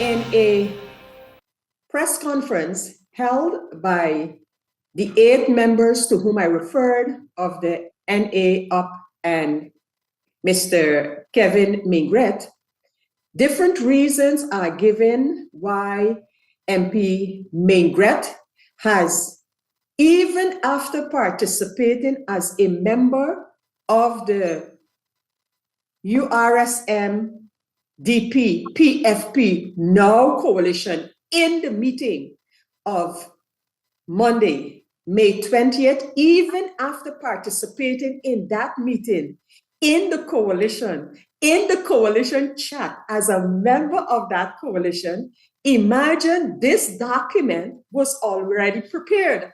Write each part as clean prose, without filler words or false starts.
in a press conference held by the 8 members to whom I referred of the NA UP and Mr. Kevin Mingret, different reasons are given why MP Mingret has, even after participating as a member of the URSM DP PFP Now coalition in the meeting of Monday, May 20th, even after participating in that meeting in the coalition chat as a member of that coalition, imagine this document was already prepared.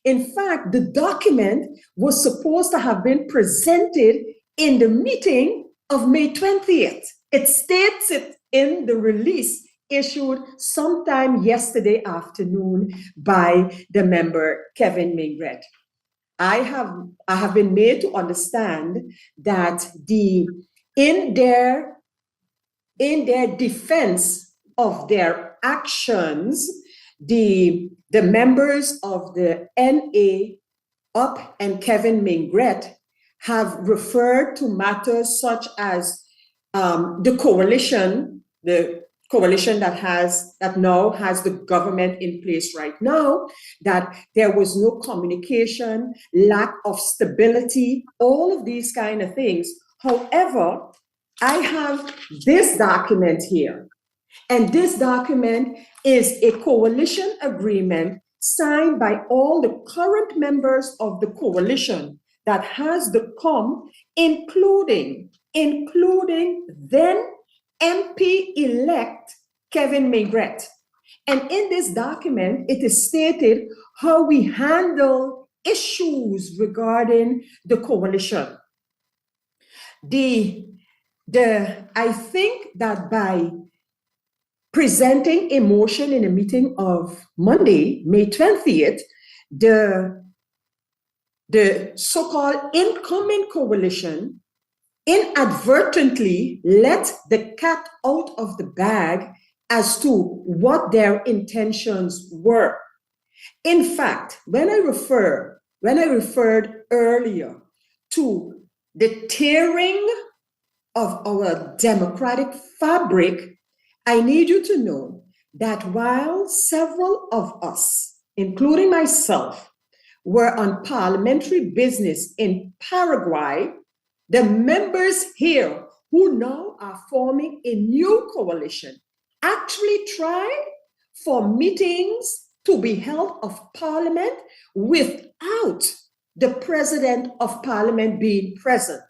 In fact, the document was supposed to have been presented in the meeting of May 20th. It states it in the release issued sometime yesterday afternoon by the member Kevin Mingret. I have been made to understand that in their defense of their actions, the members of the NA UP and Kevin Mingret have referred to matters such as the coalition that now has the government in place right now, that there was no communication, lack of stability, all of these kind of things. However, I have this document here, and this document is a coalition agreement signed by all the current members of the coalition that has the including then MP-elect Kevin Mingret. And in this document, it is stated how we handle issues regarding the coalition. I think that by presenting a motion in a meeting of Monday, May 20th, the so-called incoming coalition inadvertently let the cat out of the bag as to what their intentions were. In fact, when I referred earlier to the tearing of our democratic fabric, I need you to know that while several of us, including myself, were on parliamentary business in Paraguay, the members here who now are forming a new coalition actually tried for meetings to be held of parliament without the president of parliament being present.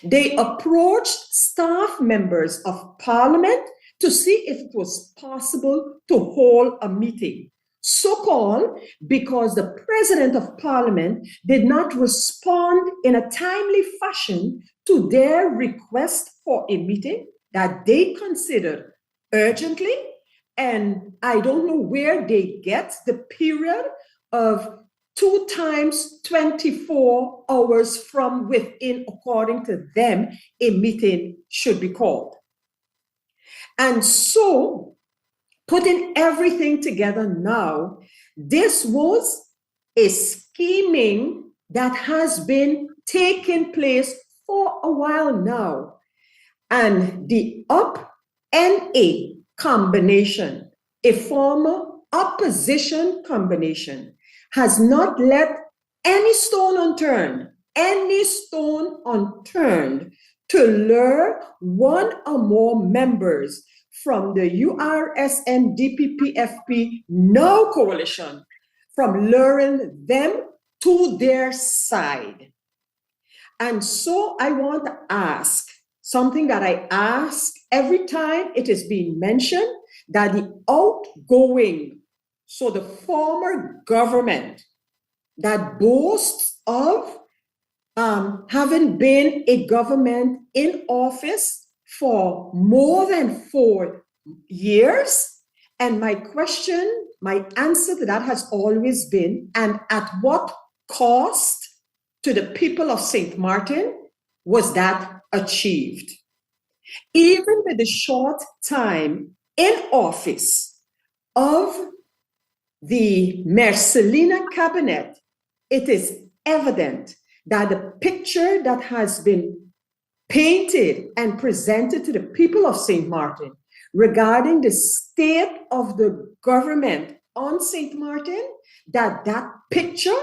They approached staff members of parliament to see if it was possible to hold a meeting. So-called because the president of parliament did not respond in a timely fashion to their request for a meeting that they considered urgently. And I don't know where they get the period of 2 times 24 hours from within, according to them, a meeting should be called. And so, putting everything together now, this was a scheming that has been taking place for a while now. And the UP-NA combination, a former opposition combination, has not let any stone unturned to lure one or more members from the URSM DPPFP Now coalition from luring them to their side. And so I want to ask something that I ask every time it is being mentioned, that the outgoing, so the former government that boasts of having been a government in office for more than 4 years. And my answer to that has always been, and at what cost to the people of St. Martin was that achieved? Even with the short time in office of the Marcelina cabinet, it is evident that the picture that has been painted and presented to the people of St. Martin regarding the state of the government on St. Martin, that picture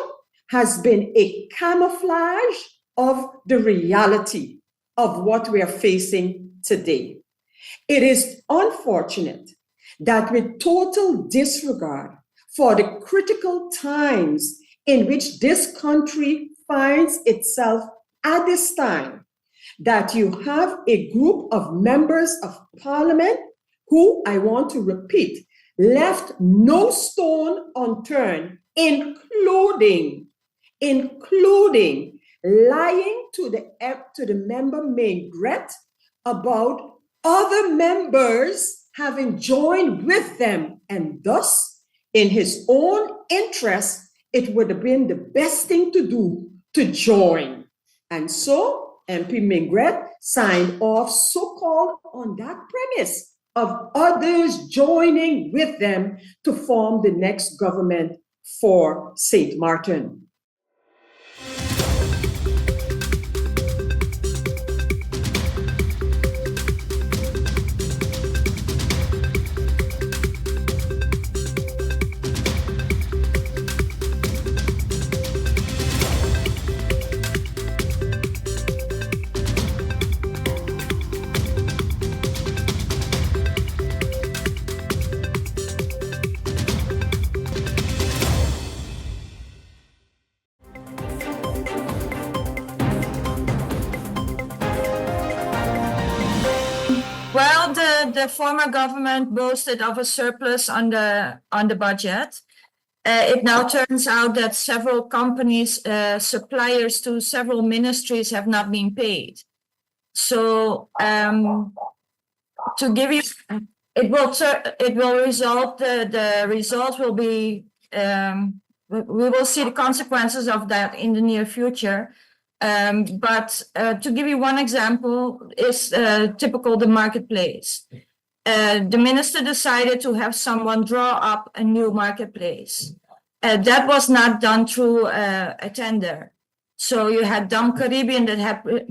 has been a camouflage of the reality of what we are facing today. It is unfortunate that with total disregard for the critical times in which this country finds itself at this time, that you have a group of members of parliament who, I want to repeat, left no stone unturned, including lying to the member Maigret about other members having joined with them, and thus, in his own interest, it would have been the best thing to do to join. And so MP Maigret signed off so-called on that premise of others joining with them to form the next government for St. Martin. Well, the former government boasted of a surplus on the budget. It now turns out that several companies, suppliers to several ministries, have not been paid. So, to give you, it will result. The result will be. We will see the consequences of that in the near future. But to give you one example is typical the marketplace. The minister decided to have someone draw up a new marketplace. That was not done through a tender. So you had Dam Caribbean that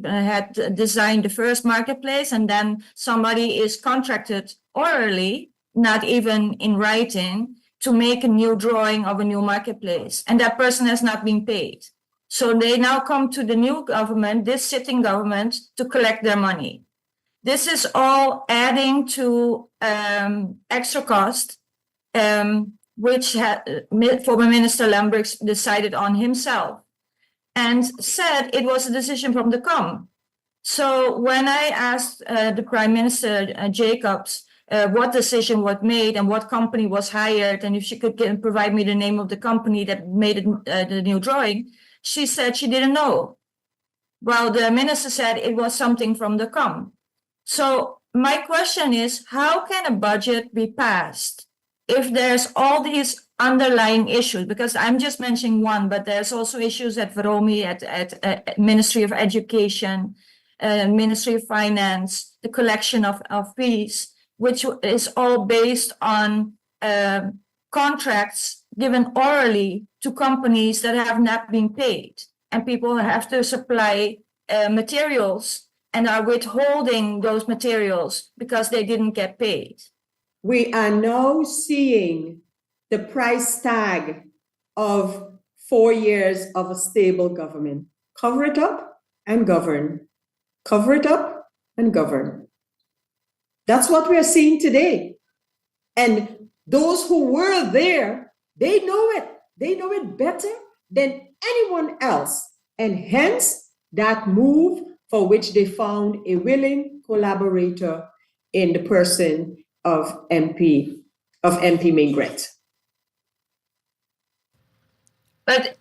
had designed the first marketplace, and then somebody is contracted orally, not even in writing, to make a new drawing of a new marketplace, and that person has not been paid. So they now come to the new government, this sitting government, to collect their money. This is all adding to extra cost, which former Minister Lambrechts decided on himself and said it was a decision from the COM. So when I asked the Prime Minister, Jacobs, what decision was made and what company was hired, and if she could provide me the name of the company that made the new drawing, she said she didn't know. Well, the minister said it was something from the COM. So my question is, how can a budget be passed if there's all these underlying issues? Because I'm just mentioning one, but there's also issues at Veromi, at Ministry of Education, Ministry of Finance, the collection of fees, which is all based on contracts given orally to companies that have not been paid, and people have to supply materials and are withholding those materials because they didn't get paid. We are now seeing the price tag of 4 years of a stable government. Cover it up and govern. Cover it up and govern. That's what we are seeing today. And those who were there, they know it. They know it better than anyone else. And hence that move for which they found a willing collaborator in the person of MP Maigret. But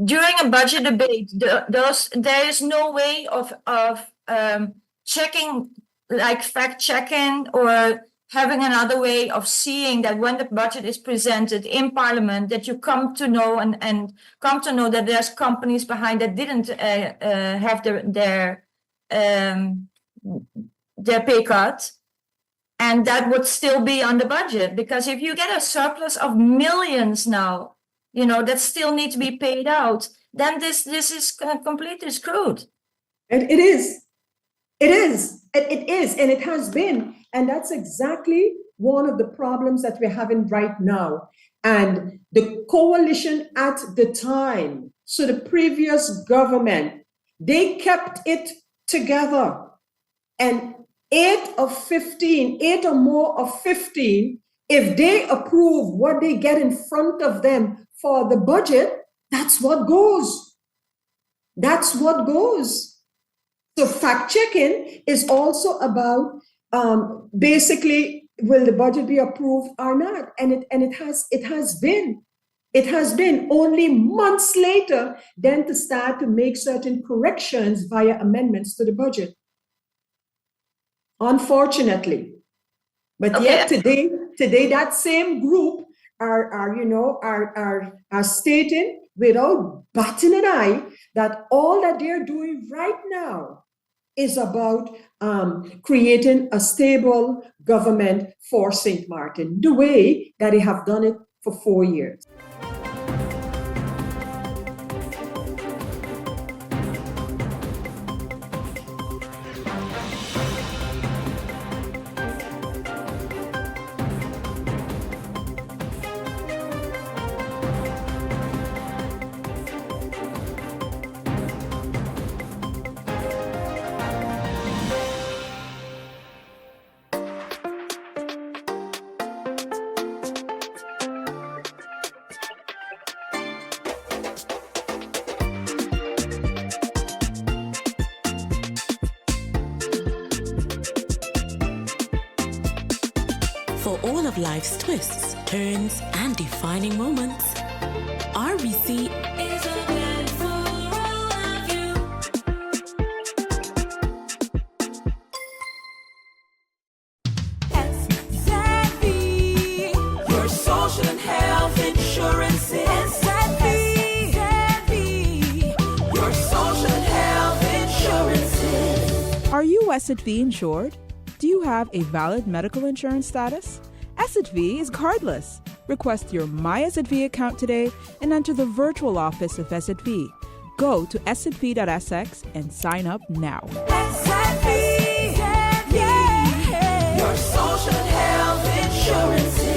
during a budget debate, there is no way of checking, like fact checking, or having another way of seeing that when the budget is presented in Parliament, that you come to know and come to know that there's companies behind that didn't have their pay cut. And that would still be on the budget, because if you get a surplus of millions now, that still need to be paid out, then this is completely screwed. And it is. It is. It is. And it has been. And that's exactly one of the problems that we're having right now. And the coalition at the time, so the previous government, they kept it together. And 8 or more of 15, if they approve what they get in front of them for the budget, that's what goes. That's what goes. So fact checking is also about basically, will the budget be approved or not? And it has been only months later then to start to make certain corrections via amendments to the budget. Unfortunately. But Okay. yet today that same group are stating without batting an eye that all that they're doing right now is about creating a stable government for St. Martin, the way that they have done it for 4 years. For all of life's twists, turns, and defining moments, RBC is a blend for all of you. SXM, your social and health insurance. SXM, your social and health insurance. Are you SXV insured? Do you have a valid medical insurance status? SXV is cardless. Request your My SXV account today and enter the virtual office of SXV. Go to sxv.sx and sign up now. SXV, yeah, your social and health insurance.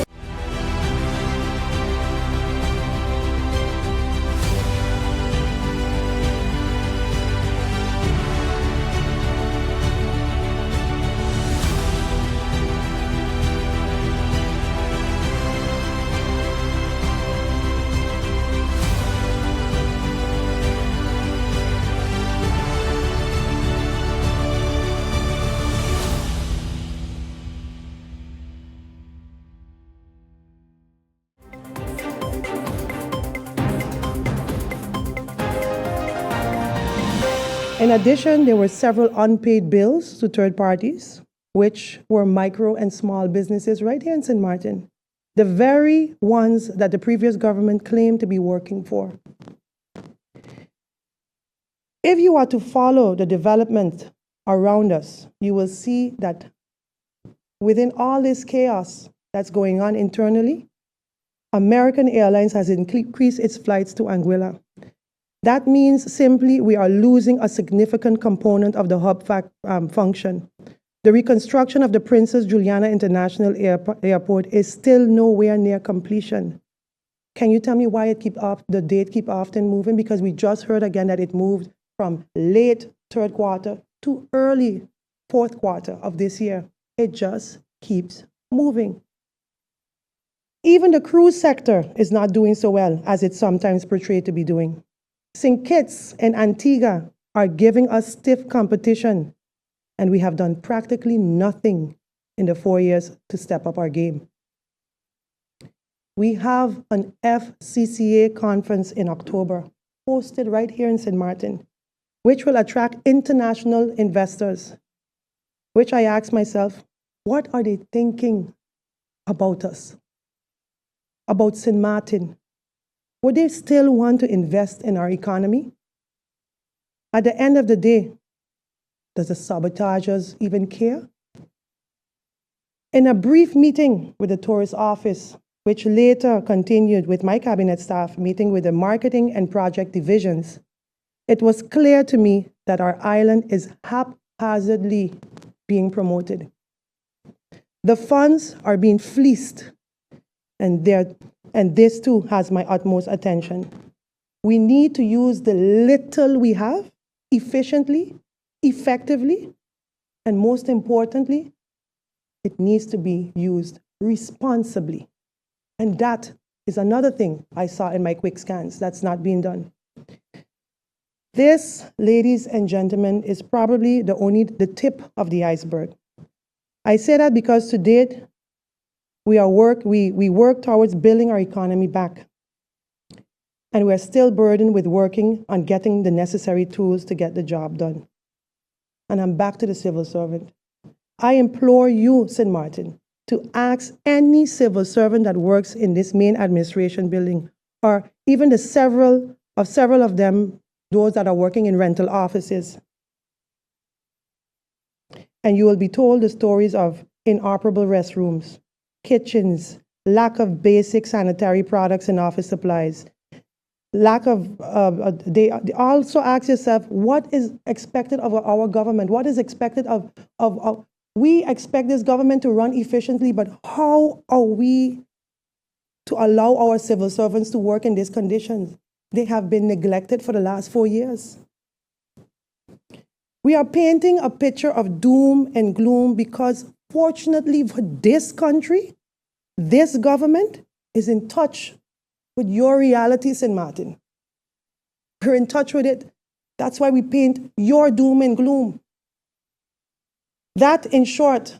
In addition, there were several unpaid bills to third parties, which were micro and small businesses right here in St. Martin, the very ones that the previous government claimed to be working for. If you are to follow the development around us, you will see that within all this chaos that's going on internally, American Airlines has increased its flights to Anguilla. That means simply we are losing a significant component of the hub function. The reconstruction of the Princess Juliana International Airport is still nowhere near completion. Can you tell me why the date keep often moving? Because we just heard again that it moved from late third quarter to early fourth quarter of this year. It just keeps moving. Even the cruise sector is not doing so well as it's sometimes portrayed to be doing. St. Kitts and Antigua are giving us stiff competition, and we have done practically nothing in the 4 years to step up our game. We have an FCCA conference in October, hosted right here in St. Martin, which will attract international investors, which I ask myself, what are they thinking about us, about St. Martin? Would they still want to invest in our economy? At the end of the day, does the sabotagers even care? In a brief meeting with the tourist office, which later continued with my cabinet staff meeting with the marketing and project divisions, it was clear to me that our island is haphazardly being promoted. The funds are being fleeced, and this too has my utmost attention. We need to use the little we have efficiently, effectively, and most importantly, it needs to be used responsibly. And that is another thing I saw in my quick scans that's not being done. This, ladies and gentlemen, is probably the tip of the iceberg. I say that because to date, we work towards building our economy back. And we're still burdened with working on getting the necessary tools to get the job done. And I'm back to the civil servant. I implore you, St. Martin, to ask any civil servant that works in this main administration building, or even the several of them, those that are working in rental offices. And you will be told the stories of inoperable restrooms, kitchens, lack of basic sanitary products and office supplies, lack of, they also ask yourself, what is expected of our government? What is expected of we expect this government to run efficiently, but how are we to allow our civil servants to work in these conditions? They have been neglected for the last 4 years. We are painting a picture of doom and gloom because, fortunately for this country, this government is in touch with your reality, St. Martin. We're in touch with it. That's why we paint your doom and gloom. That, in short,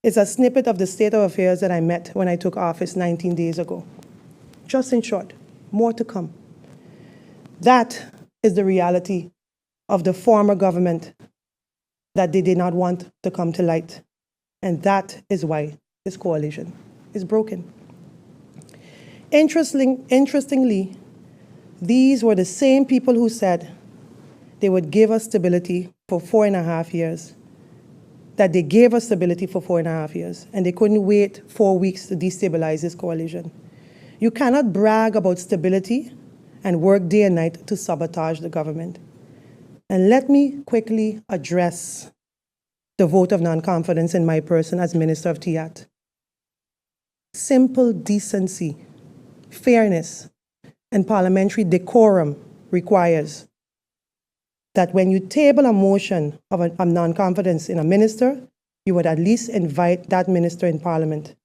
is a snippet of the state of affairs that I met when I took office 19 days ago. Just in short, more to come. That is the reality of the former government that they did not want to come to light. And that is why this coalition is broken. Interestingly, these were the same people who said they would give us stability for 4.5 years, that they gave us stability for 4.5 years, and they couldn't wait 4 weeks to destabilize this coalition. You cannot brag about stability and work day and night to sabotage the government. And let me quickly address the vote of non-confidence in my person as Minister of TIAT. Simple decency, fairness, and parliamentary decorum requires that when you table a motion of non-confidence in a minister, you would at least invite that minister in Parliament.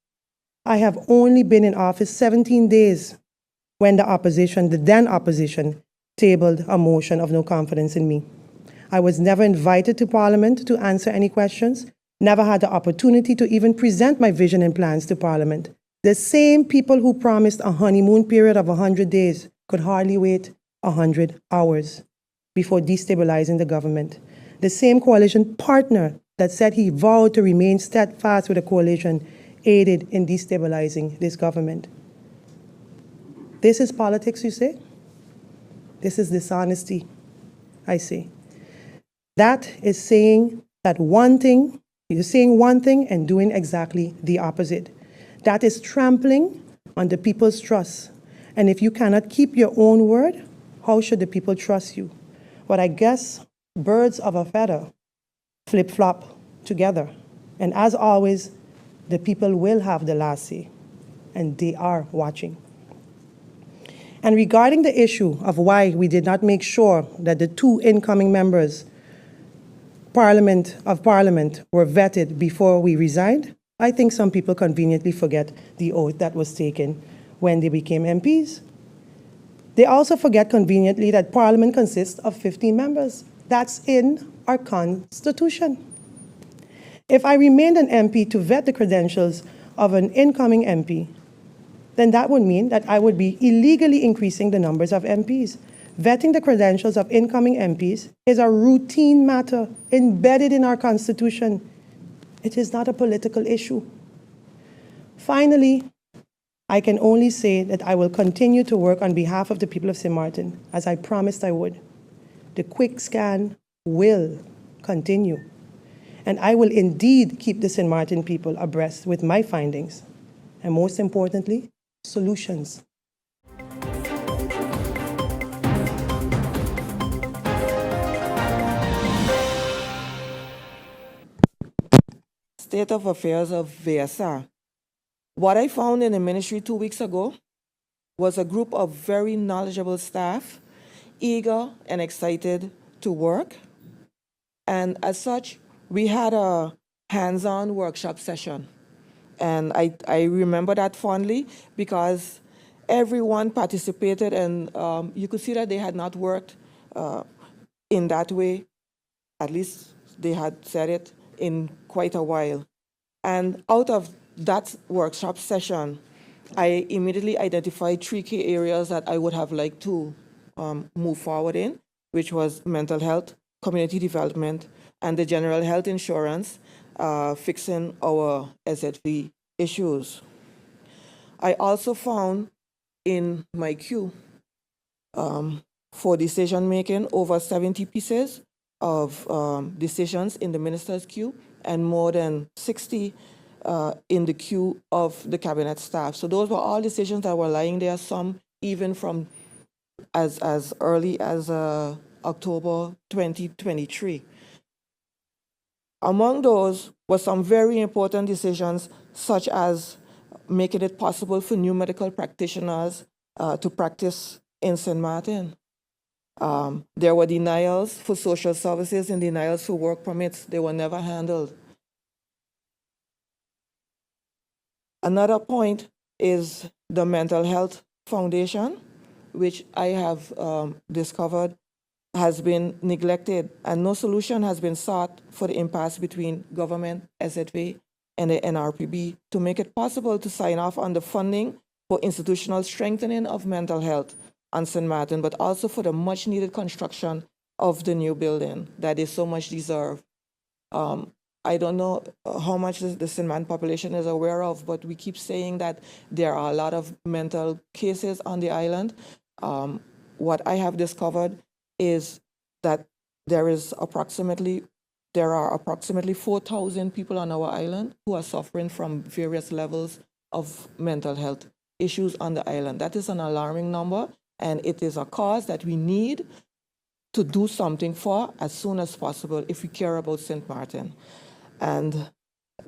I have only been in office 17 days when the then opposition, tabled a motion of no confidence in me. I was never invited to Parliament to answer any questions, never had the opportunity to even present my vision and plans to Parliament. The same people who promised a honeymoon period of 100 days could hardly wait 100 hours before destabilizing the government. The same coalition partner that said he vowed to remain steadfast with the coalition aided in destabilizing this government. This is politics, you say? This is dishonesty, I say. That is saying that you're saying one thing and doing exactly the opposite. That is trampling on the people's trust. And if you cannot keep your own word, how should the people trust you? But I guess birds of a feather flip-flop together. And as always, the people will have the last say, and they are watching. And regarding the issue of why we did not make sure that the 2 incoming members of Parliament were vetted before we resigned, I think some people conveniently forget the oath that was taken when they became MPs. They also forget conveniently that Parliament consists of 15 members. That's in our Constitution. If I remained an MP to vet the credentials of an incoming MP, then that would mean that I would be illegally increasing the numbers of MPs. Vetting the credentials of incoming MPs is a routine matter embedded in our Constitution. It is not a political issue. Finally, I can only say that I will continue to work on behalf of the people of St. Martin, as I promised I would. The quick scan will continue. And I will indeed keep the St. Martin people abreast with my findings. And most importantly, solutions. State of Affairs of VSR. What I found in the ministry 2 weeks ago was a group of very knowledgeable staff, eager and excited to work. And as such, we had a hands-on workshop session. And I remember that fondly because everyone participated, and you could see that they had not worked in that way, at least they had said it, in quite a while. And out of that workshop session, I immediately identified 3 key areas that I would have liked to move forward in, which was mental health, community development, and the general health insurance, fixing our SZV issues. I also found in my queue for decision making over 70 pieces of decisions in the minister's queue and more than 60 in the queue of the cabinet staff. So those were all decisions that were lying there, some even from as early as October 2023. Among those were some very important decisions, such as making it possible for new medical practitioners to practice in St. Martin. There were denials for social services and denials for work permits. They were never handled. Another point is the Mental Health Foundation, which I have discovered has been neglected, and no solution has been sought for the impasse between government, SZV, and the NRPB to make it possible to sign off on the funding for institutional strengthening of mental health on St. Martin, but also for the much needed construction of the new building that is so much deserved. I don't know how much the St. Martin population is aware of, but we keep saying that there are a lot of mental cases on the island. What I have discovered is that there are approximately 4,000 people on our island who are suffering from various levels of mental health issues on the island. That is an alarming number, and it is a cause that we need to do something for as soon as possible if we care about St. Martin. And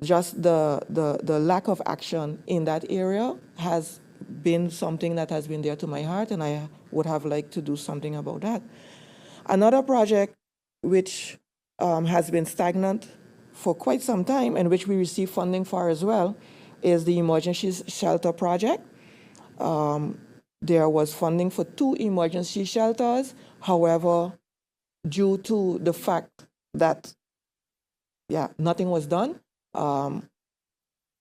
just the lack of action in that area has been something that has been dear to my heart, and I would have liked to do something about that. Another project which has been stagnant for quite some time and which we receive funding for as well is the emergency shelter project. There was funding for 2 emergency shelters. However, due to the fact that nothing was done,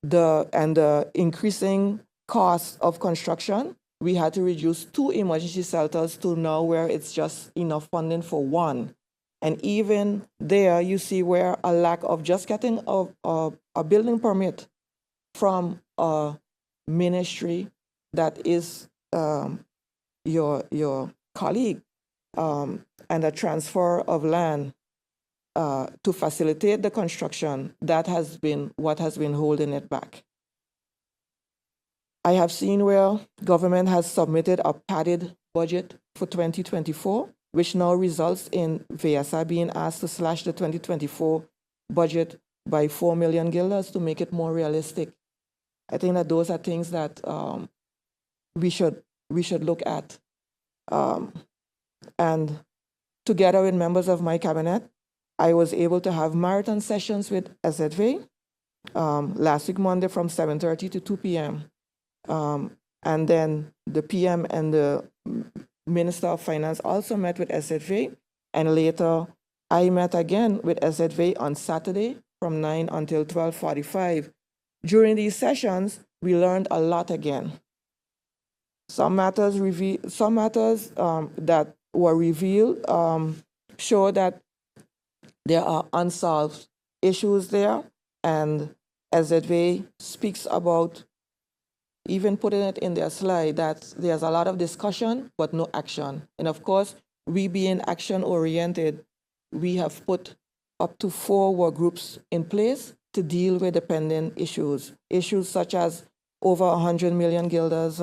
the increasing cost of construction, we had to reduce 2 emergency shelters to now where it's just enough funding for 1. And even there, you see where a lack of just getting a building permit from a ministry that is your colleague, and a transfer of land to facilitate the construction, that has been what has been holding it back. I have seen where government has submitted a padded budget for 2024, which now results in VSR being asked to slash the 2024 budget by 4 million guilders to make it more realistic. I think that those are things that we should look at. And together with members of my cabinet, I was able to have marathon sessions with SZV last week, Monday, from 7:30 to 2 p.m. And then the PM and the Minister of Finance also met with SZV. And later, I met again with SZV on Saturday from 9 until 12:45. During these sessions, we learned a lot again. Some matters that were revealed show that there are unsolved issues there, and SZV speaks about even putting it in their slide that there's a lot of discussion but no action. And of course, we being action oriented, we have put up to 4 work groups in place to deal with the pending issues. Issues such as over 100 million guilders,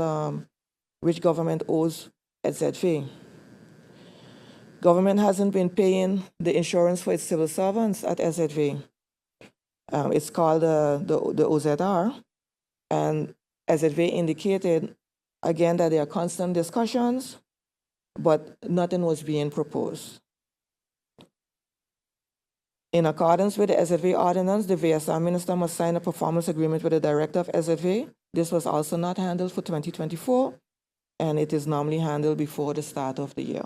which government owes SZV. Government hasn't been paying the insurance for its civil servants at SZV. It's called the OZR, and SZV indicated again that there are constant discussions, but nothing was being proposed. In accordance with the SZV ordinance, the VSR minister must sign a performance agreement with the director of SZV. This was also not handled for 2024, and it is normally handled before the start of the year.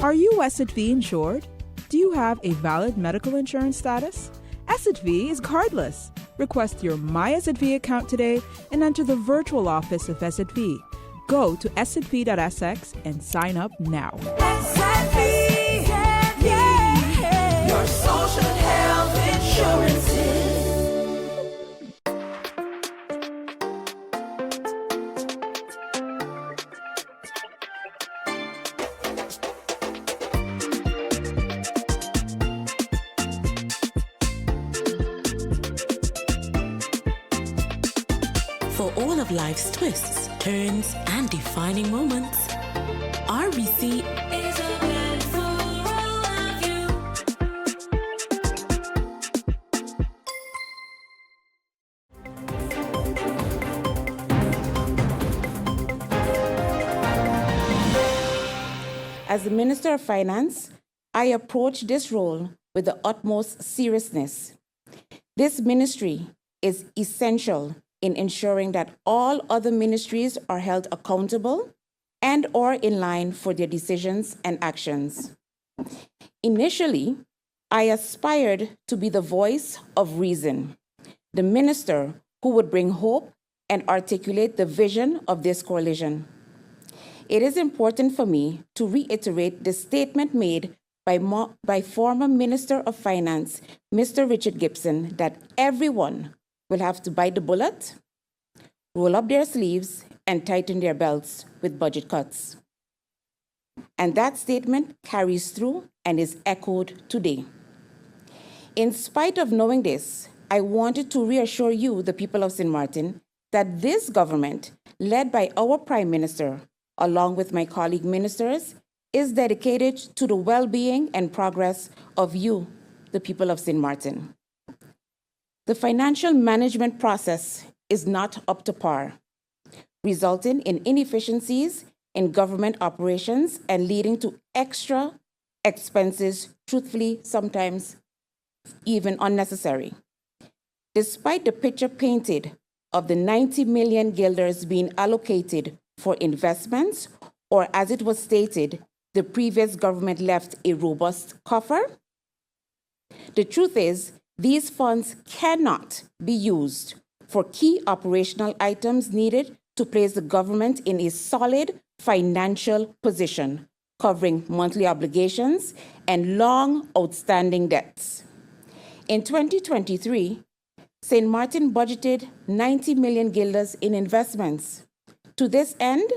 Are you SXM insured? Do you have a valid medical insurance status? SXM is cardless. Request your My SXM account today and enter the virtual office of SXM. Go to sxv.sx and sign up now. SXM, yeah. Your social health insurances. For all of life's twists, turns, and defining moments, RBC is open for all of you. As the Minister of Finance, I approach this role with the utmost seriousness. This ministry is essential in ensuring that all other ministries are held accountable and or in line for their decisions and actions. Initially, I aspired to be the voice of reason, the minister who would bring hope and articulate the vision of this coalition. It is important for me to reiterate the statement made by former Minister of Finance, Mr. Richard Gibson, that everyone will have to bite the bullet, roll up their sleeves, and tighten their belts with budget cuts. And that statement carries through and is echoed today. In spite of knowing this, I wanted to reassure you, the people of St. Martin, that this government, led by our Prime Minister, along with my colleague ministers, is dedicated to the well-being and progress of you, the people of St. Martin. The financial management process is not up to par, resulting in inefficiencies in government operations and leading to extra expenses, truthfully, sometimes even unnecessary. Despite the picture painted of the 90 million guilders being allocated for investments, or as it was stated, the previous government left a robust coffer, the truth is, these funds cannot be used for key operational items needed to place the government in a solid financial position, covering monthly obligations and long outstanding debts. In 2023, St. Martin budgeted 90 million guilders in investments. To this end,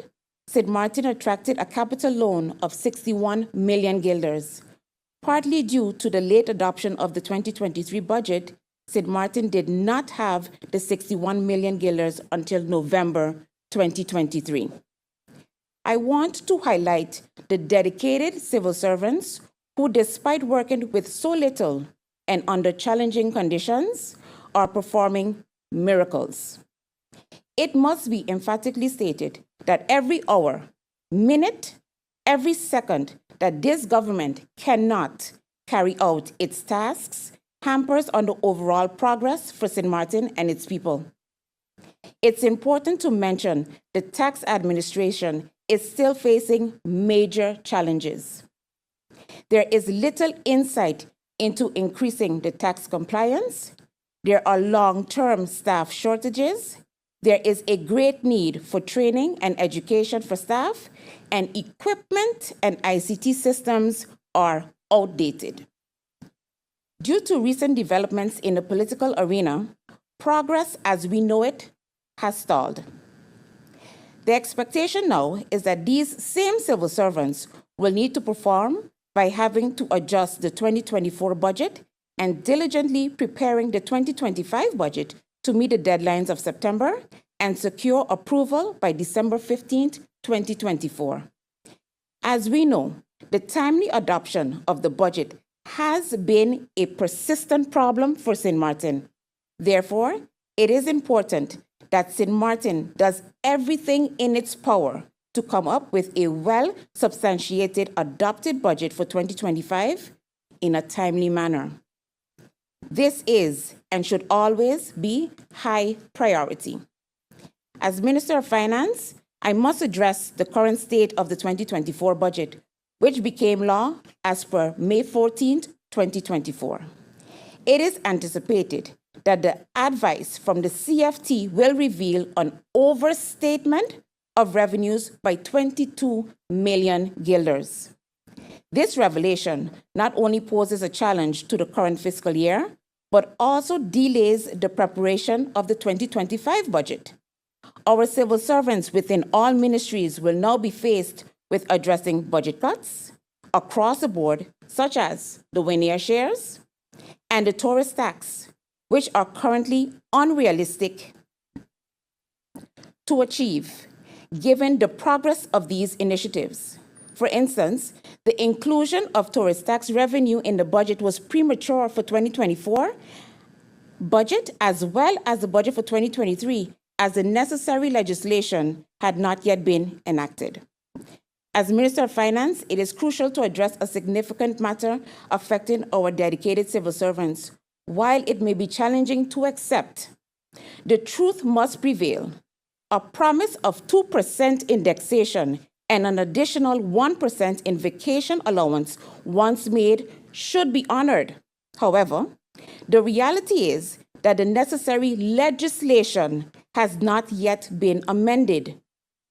St. Martin attracted a capital loan of 61 million guilders. Partly due to the late adoption of the 2023 budget, St. Martin did not have the 61 million guilders until November 2023. I want to highlight the dedicated civil servants who, despite working with so little and under challenging conditions, are performing miracles. It must be emphatically stated that every hour, minute, every second that this government cannot carry out its tasks hampers on the overall progress for St. Martin and its people. It's important to mention the tax administration is still facing major challenges. There is little insight into increasing the tax compliance. There are long-term staff shortages. There is a great need for training and education for staff, and equipment and ICT systems are outdated. Due to recent developments in the political arena, progress as we know it has stalled. The expectation now is that these same civil servants will need to perform by having to adjust the 2024 budget and diligently preparing the 2025 budget to meet the deadlines of September and secure approval by December 15th, 2024. As we know, the timely adoption of the budget has been a persistent problem for St. Martin. Therefore, it is important that St. Martin does everything in its power to come up with a well-substantiated adopted budget for 2025 in a timely manner. This is and should always be high priority. As Minister of Finance, I must address the current state of the 2024 budget, which became law as per May 14, 2024. It is anticipated that the advice from the CFT will reveal an overstatement of revenues by 22 million guilders. This revelation not only poses a challenge to the current fiscal year, but also delays the preparation of the 2025 budget. Our civil servants within all ministries will now be faced with addressing budget cuts across the board, such as the Winier shares and the tourist tax, which are currently unrealistic to achieve, given the progress of these initiatives. For instance, the inclusion of tourist tax revenue in the budget was premature for 2024 budget as well as the budget for 2023, as the necessary legislation had not yet been enacted. As Minister of Finance, it is crucial to address a significant matter affecting our dedicated civil servants. While it may be challenging to accept, the truth must prevail. A promise of 2% indexation and an additional 1% in vacation allowance once made should be honored. However, the reality is that the necessary legislation has not yet been amended.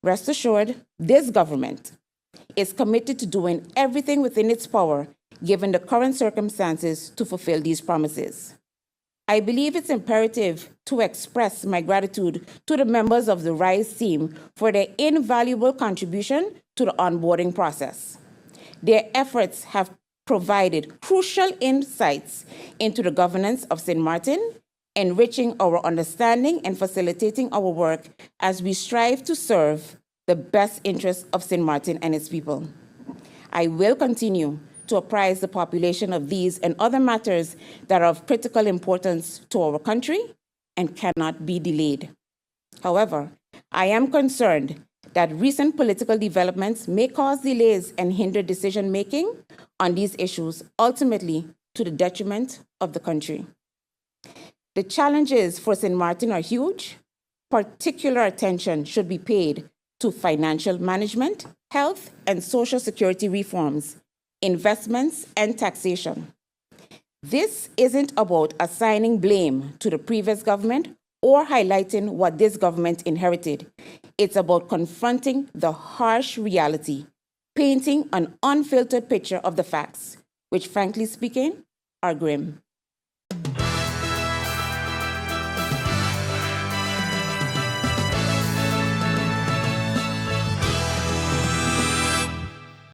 Rest assured, this government is committed to doing everything within its power, given the current circumstances, to fulfill these promises. I believe it's imperative to express my gratitude to the members of the RISE team for their invaluable contribution to the onboarding process. Their efforts have provided crucial insights into the governance of St. Martin, enriching our understanding and facilitating our work as we strive to serve the best interests of St. Martin and its people. I will continue to apprise the population of these and other matters that are of critical importance to our country and cannot be delayed. However, I am concerned that recent political developments may cause delays and hinder decision-making on these issues, ultimately to the detriment of the country. The challenges for St. Martin are huge. Particular attention should be paid to financial management, health and social security reforms, investments, and taxation. This isn't about assigning blame to the previous government or highlighting what this government inherited. It's about confronting the harsh reality, painting an unfiltered picture of the facts, which, frankly speaking, are grim.